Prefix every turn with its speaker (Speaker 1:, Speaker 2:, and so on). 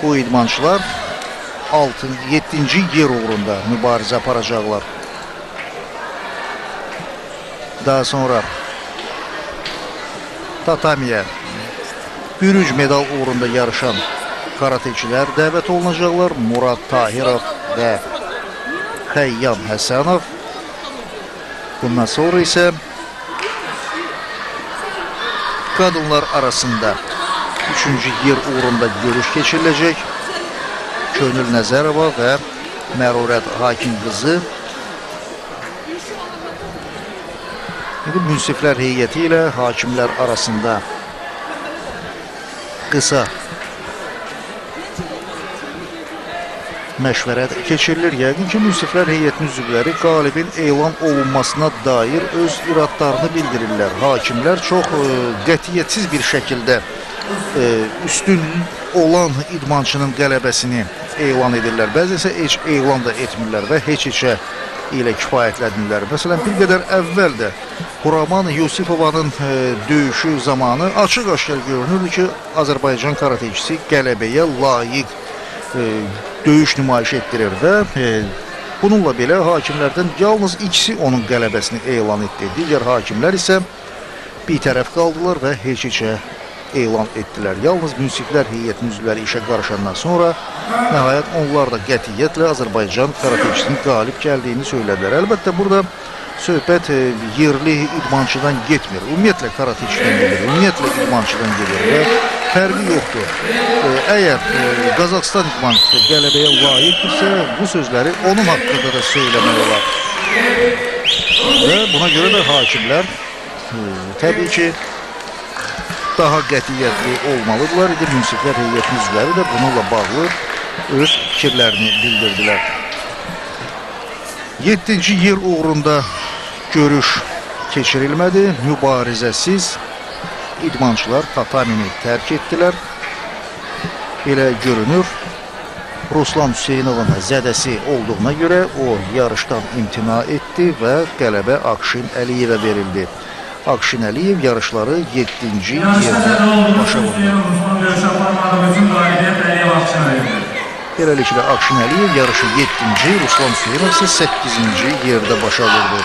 Speaker 1: bu idmançılar 7-ci yer uğrunda mübarizə aparacaqlar. Daha sonra tatamiyə bürüc medal uğrunda yarışan karateçilər dəvət olunacaqlar. Murad Tahirov və Xəyyam Həsənov. Bundan sonra isə qadınlar arasında 3-cü yer uğrunda görüş keçiriləcək. Könül Nəzərova və Mərurət Hakim qızı münsiflər heyəti ilə hakimlər arasında qısa məşvərət keçirilir. Yəqin ki, münsiflər heyətinin üzvləri qalibin elan olunmasına dair öz iradlarını bildirirlər. Hakimlər çox qətiyyətsiz bir şəkildə üstün olan idmançının qələbəsini elan edirlər. Bəzən isə heç elan da etmirlər və heç-heçə ilə kifayətlənirlər. Məsələn, bir qədər əvvəl də Huraman Yusifovanın döyüşü zamanı açıq-aşkar görünürdü ki, Azərbaycan karateçisi qələbəyə layiq döyüş nümayiş etdirir və bununla belə hakimlərdən yalnız ikisi onun qələbəsini elan etdi. Digər hakimlər isə bir tərəf qaldılar və heç-heçə elan etdilər. Yalnız münsiflər heyətinin üzvləri işə qarışandan sonra nəhayət onlar da qətiyyətlə Azərbaycan karateçisinin qalib gəldiyini söylədilər. Əlbəttə, burada söhbət yerli idmançıdan getmir. Ümumiyyətlə karateçidən gedir, ümumiyyətlə idmançıdan gedir və fərqi yoxdur. Əgər Qazaxıstan idmançısı qələbəyə layiqdirsə, bu sözləri onun haqqında da söyləmək olar. Və buna görə də hakimlər təbii ki, daha qətiyyətli olmalıdırlar. Münsiflər heyətinin üzvləri də bununla bağlı öz fikirlərini bildirdilər. 7-ci yer uğrunda görüş keçirilmədi. Mübarizəsiz idmançılar tatamini tərk etdilər. Elə görünür, Ruslan Hüseynovun zədəsi olduğuna görə o yarışdan imtina etdi və qələbə Akşin Əliyevə verildi. Akşin Əliyev yarışları 7-ci yerdə başa vurdu. Beləliklə Akşin Əliyev yarışı 7-ci, Ruslan Hüseynov isə 8-ci yerdə başa vurdu.